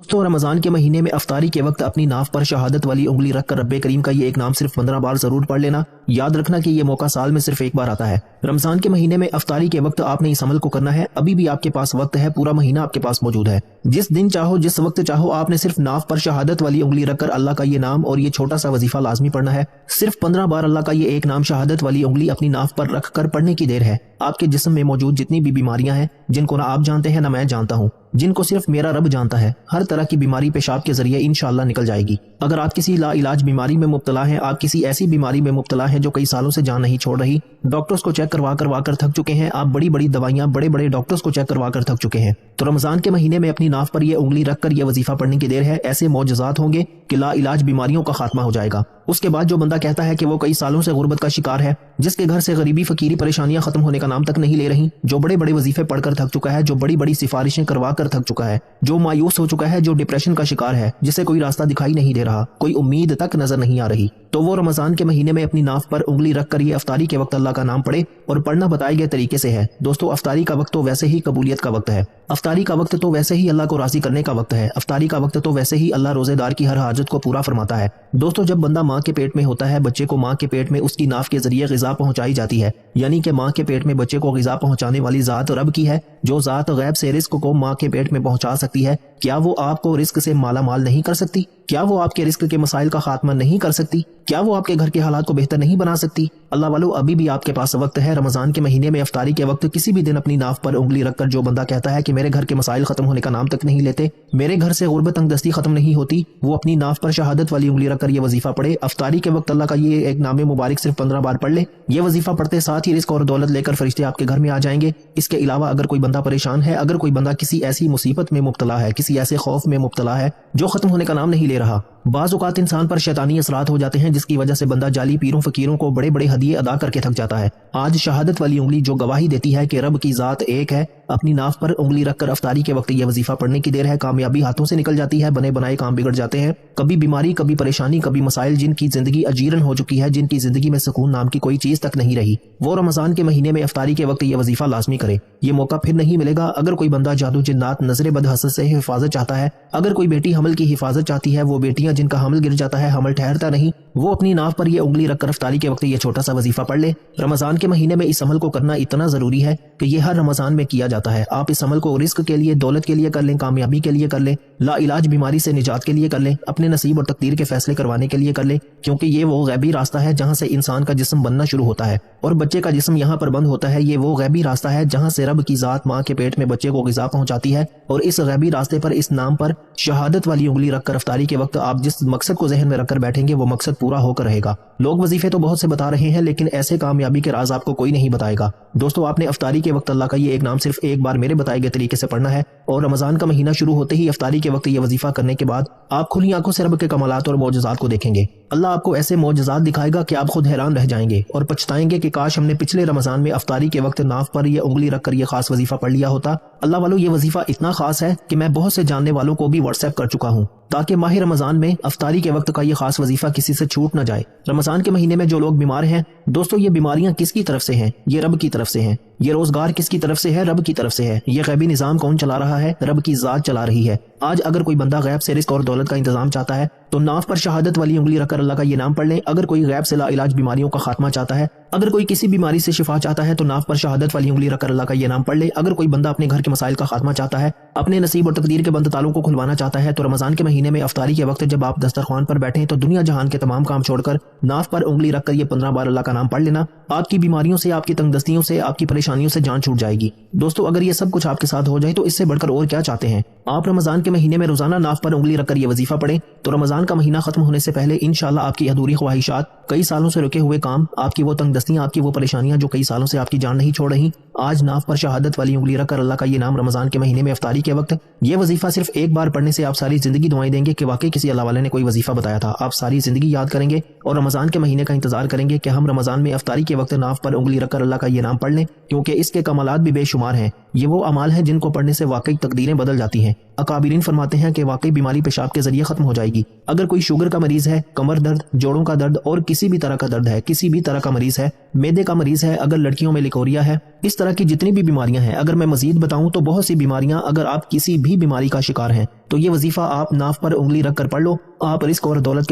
تو رمضان کے مہینے میں افطاری کے وقت اپنی ناف پر شہادت والی انگلی رکھ کر رب کریم کا یہ ایک نام صرف 15 بار ضرور پڑھ لینا۔ یاد رکھنا کہ یہ موقع سال میں صرف ایک بار آتا ہے۔ رمضان کے مہینے میں افطاری کے وقت آپ نے اس عمل کو کرنا ہے۔ ابھی بھی آپ کے پاس وقت ہے، پورا مہینہ آپ کے پاس موجود ہے۔ جس دن چاہو، جس وقت چاہو، آپ نے صرف ناف پر شہادت والی انگلی رکھ کر اللہ کا یہ نام اور یہ چھوٹا سا وظیفہ لازمی پڑھنا ہے۔ صرف 15 بار اللہ کا یہ ایک نام شہادت والی انگلی اپنی ناف پر رکھ کر پڑھنے کی دیر ہے۔ آپ کے جسم میں موجود جتنی بھی بیماریاں ہیں، جن کو نہ آپ جانتے ہیں نہ میں جانتا ہوں، جن کو صرف میرا رب جانتا ہے، ہر طرح کی بیماری پیشاب کے ذریعے انشاءاللہ نکل جائے گی۔ اگر آپ کسی لا علاج بیماری میں مبتلا ہیں، آپ کسی ایسی بیماری میں مبتلا ہیں جو کئی سالوں سے جان نہیں چھوڑ رہی، ڈاکٹرز کو چیک کروا کر تھک چکے ہیں، آپ بڑی بڑی دوائیاں بڑے بڑے ڈاکٹرز کو چیک کروا کر تھک چکے ہیں، تو رمضان کے مہینے میں اپنی ناف پر یہ انگلی رکھ کر یہ وظیفہ پڑھنے کی دیر ہے۔ ایسے معجزات ہوں گے کہ لا علاج بیماریوں کا خاتمہ ہو جائے گا۔ اس کے بعد جو بندہ کہتا ہے کہ وہ کئی سالوں سے غربت کا شکار ہے، جس کے گھر سے غریبی فقیری پریشانیاں ختم ہونے کا نام تک نہیں لے رہی، جو بڑے بڑے وظیفے پڑھ کر تھک چکا ہے، جو بڑی بڑی سفارشیں کروا کر تھک چکا ہے، جو مایوس ہو چکا ہے، جو ڈپریشن کا شکار ہے، جسے کوئی راستہ دکھائی نہیں دے رہا، کوئی امید تک نظر نہیں آ رہی، تو وہ رمضان کے مہینے میں اپنی ناف پر انگلی رکھ کر یہ افطاری کے وقت اللہ کا نام پڑھے، اور پڑھنا بتائے گئے طریقے سے ہے۔ دوستو، افطاری کا وقت تو ویسے ہی قبولیت کا وقت ہے، افطاری کا وقت تو ویسے ہی اللہ کو راضی کرنے کا وقت ہے، افطاری کا وقت تو ویسے ہی اللہ روزے دار کی ہر حاجت کو پورا فرماتا ہے۔ دوستو، جب بندہ ماں کے پیٹ میں ہوتا ہے، بچے کو ماں کے پیٹ میں اس کی ناف کے ذریعے غذا پہنچائی جاتی ہے، یعنی کہ ماں کے پیٹ میں بچے کو غذا پہنچانے والی ذات رب کی ہے، جو ذات غیب سے رزق کو ماں کے پیٹ میں پہنچا سکتی ہے۔ کیا وہ آپ کو رزق سے مالا مال نہیں کر سکتی؟ کیا وہ آپ کے رزق کے مسائل کا خاتمہ نہیں کر سکتی؟ کیا وہ آپ کے گھر کے حالات کو بہتر نہیں بنا سکتی؟ اللہ والو، ابھی بھی آپ کے پاس وقت ہے۔ رمضان کے مہینے میں افطاری کے وقت کسی بھی دن اپنی ناف پر انگلی رکھ کر جو بندہ کہتا ہے کہ میرے گھر کے مسائل ختم ہونے کا نام تک نہیں لیتے، میرے گھر سے غربت تنگ دستی ختم نہیں ہوتی، وہ اپنی ناف پر شہادت والی انگلی رکھ کر یہ وظیفہ پڑھے۔ افطاری کے وقت اللہ کا یہ ایک نام مبارک صرف 15 بار پڑھ لے۔ یہ وظیفہ پڑھتے ساتھ ہی رزق اور دولت لے کر فرشتے آپ کے گھر میں آ جائیں گے۔ اس کے علاوہ اگر کوئی بندہ پریشان ہے، اگر کوئی بندہ کسی ایسی مصیبت میں مبتلا ہے، کسی ایسے خوف میں مبتلا ہے جو ختم ہونے کا نام نہیں لے رہا، بعض اوقات انسان پر شیطانی اثرات ہو جاتے ہیں جس کی وجہ سے بندہ جعلی پیروں فقیروں کو بڑے بڑے ہدیے ادا کر کے تھک جاتا ہے۔ آج شہادت والی انگلی جو گواہی دیتی ہے کہ رب کی ذات ایک ہے، اپنی ناف پر انگلی رکھ کر افطاری کے وقت یہ وظیفہ پڑھنے کی دیر ہے۔ کامیابی ہاتھوں سے نکل جاتی ہے، بنے بنائے کام بگڑ جاتے ہیں، کبھی بیماری، کبھی پریشانی، کبھی مسائل، جن کی زندگی اجیرن ہو چکی ہے، جن کی زندگی میں سکون نام کی کوئی چیز تک نہیں رہی، وہ رمضان کے مہینے میں افطاری کے وقت یہ وظیفہ لازمی کرے۔ یہ موقع پھر نہیں ملے گا۔ اگر کوئی بندہ جادو جنات نظر بد حسد سے حفاظت چاہتا ہے، اگر کوئی بیٹی حمل کی حفاظت چاہتی ہے، وہ بیٹیاں جن کا حمل گر جاتا ہے، حمل ٹھہرتا نہیں، وہ اپنی ناف پر یہ انگلی رکھ کر افطاری کے وقت یہ چھوٹا سا وظیفہ پڑھ لے۔ رمضان کے مہینے میں اس عمل کو کرنا اتنا ضروری ہے کہ یہ ہر رمضان میں کیا جاتا ہے۔ آپ اس عمل کو رزق کے لیے، دولت کے لیے کر لیں، کامیابی کے لیے کر لیں، لا علاج بیماری سے نجات کے لیے کر لیں، اپنے نصیب اور تقدیر کے فیصلے کروانے کے لیے کر لیں، کیونکہ یہ وہ غیبی راستہ ہے جہاں سے انسان کا جسم بننا شروع ہوتا ہے اور بچے کا جسم یہاں پر بند ہوتا ہے۔ یہ وہ غیبی راستہ ہے جہاں سے رب کی ذات ماں کے پیٹ میں بچے کو غذا پہنچاتی ہے، اور اس غیبی راستے پر، اس نام پر شہادت والی انگلی رکھ کر افطاری کے وقت آپ جس مقصد کو ذہن میں رکھ کر بیٹھیں گے، وہ مقصد پورا ہو کر رہے گا۔ لوگ وظیفے تو بہت سے بتا رہے ہیں، لیکن ایسے کامیابی کے راز آپ کو کوئی نہیں بتائے گا۔ دوستو، آپ نے افطاری کے وقت اللہ کا یہ ایک نام صرف ایک بار میرے بتائے گئے طریقے سے پڑھنا ہے، اور رمضان کا مہینہ شروع ہوتے ہی افطاری کے وقت یہ وظیفہ کرنے کے بعد آپ کھلی آنکھوں سے رب کے کمالات اور معجزات کو دیکھیں گے۔ اللہ آپ کو ایسے معجزات دکھائے گا کہ آپ خود حیران رہ جائیں گے اور پچھتائیں گے کہ کاش ہم نے پچھلے رمضان میں افطاری کے وقت ناف پر یہ انگلی رکھ کر یہ خاص وظیفہ پڑھ لیا ہوتا۔ اللہ والو، یہ وظیفہ اتنا خاص ہے کہ میں بہت سے جاننے والوں کو بھی واٹس ایپ کر چکا ہوں تاکہ ماہ رمضان میں افطاری کے وقت کا یہ خاص وظیفہ کسی سے چھوٹ نہ جائے۔ رمضان کے مہینے میں جو لوگ بیمار ہیں، دوستو، یہ بیماریاں کس کی طرف سے ہیں؟ یہ رب کی طرف سے ہیں۔ یہ روزگار کس کی طرف سے ہے؟ رب کی طرف سے ہے۔ یہ غیبی نظام کون چلا رہا ہے؟ رب کی ذات چلا رہی ہے۔ آج اگر کوئی بندہ غیب سے رزق اور دولت کا انتظام چاہتا ہے تو ناف پر شہادت والی انگلی رکھ کر اللہ کا یہ نام پڑھ لیں۔ اگر کوئی غیب سے لا علاج بیماریوں کا خاتمہ چاہتا ہے، اگر کوئی کسی بیماری سے شفا چاہتا ہے تو ناف پر شہادت والی انگلی رکھ کر اللہ کا یہ نام پڑھ لے۔ اگر کوئی بندہ اپنے گھر کے مسائل کا خاتمہ چاہتا ہے، اپنے نصیب اور تقدیر کے بند تالوں کو کھلوانا چاہتا ہے، تو رمضان کے مہینے میں افطاری کے وقت جب آپ دسترخوان پر بیٹھیں تو دنیا جہان کے تمام کام چھوڑ کر ناف پر انگلی رکھ کر یہ 15 بار اللہ کا نام پڑھ لینا۔ آپ کی بیماریوں سے، آپ کی تنگ دستیوں سے، آپ کی پریشانیوں سے جان چھوٹ جائے گی۔ دوستو، اگر یہ سب کچھ آپ کے ساتھ ہو جائے تو اس سے بڑھ کر اور کیا چاہتے ہیں؟ آپ رمضان کے مہینے میں روزانہ ناف پر انگلی رکھ کر یہ وظیفہ پڑھیں تو رمضان کا مہینہ ختم ہونے سے پہلے انشاءاللہ آپ کی ادھوری خواہشات، کئی سالوں سے رکے ہوئے کام، آپ کی وہ تنگ دستیاں، آپ کی وہ پریشانیاں جو کئی سالوں سے آپ کی جان نہیں چھوڑ رہی، آج ناف پر شہادت والی انگلی رکھ کر اللہ کا یہ نام رمضان کے مہینے میں افطاری کے وقت یہ وظیفہ صرف ایک بار پڑھنے سے آپ ساری زندگی دعائیں دیں گے کہ واقعی کسی اللہ والے نے کوئی وظیفہ بتایا تھا۔ آپ ساری زندگی یاد کریں گے اور رمضان کے مہینے کا انتظار کریں گے کہ ہم رمضان میں افطاری کے وقت ناف پر انگلی رکھ کر اللہ کا یہ نام پڑھ لیں، کیونکہ اس کے کمالات بھی بے شمار ہیں۔ یہ وہ اعمال ہیں جن کو پڑھنے سے واقعی تقدیریں بدل جاتی ہیں۔ اکابرین فرماتے ہیں کہ واقعی بیماری پیشاب کے ذریعے ختم ہو جائے گی۔ اگر کوئی شوگر کا مریض ہے، کمر درد، جوڑوں کا درد اور کسی بھی طرح کا درد ہے، کسی بھی طرح کا مریض ہے، معدے کا مریض ہے، اگر لڑکیوں میں لیکوریا ہے، اس طرح کی جتنی بھی بیماریاں ہیں، اگر میں مزید بتاؤں تو بہت سی بیماریاں، اگر آپ کسی بھی بیماری کا شکار ہیں تو یہ وظیفہ آپ ناف پر انگلی رکھ کر پڑھ لو، آپ رزق اور دولت کے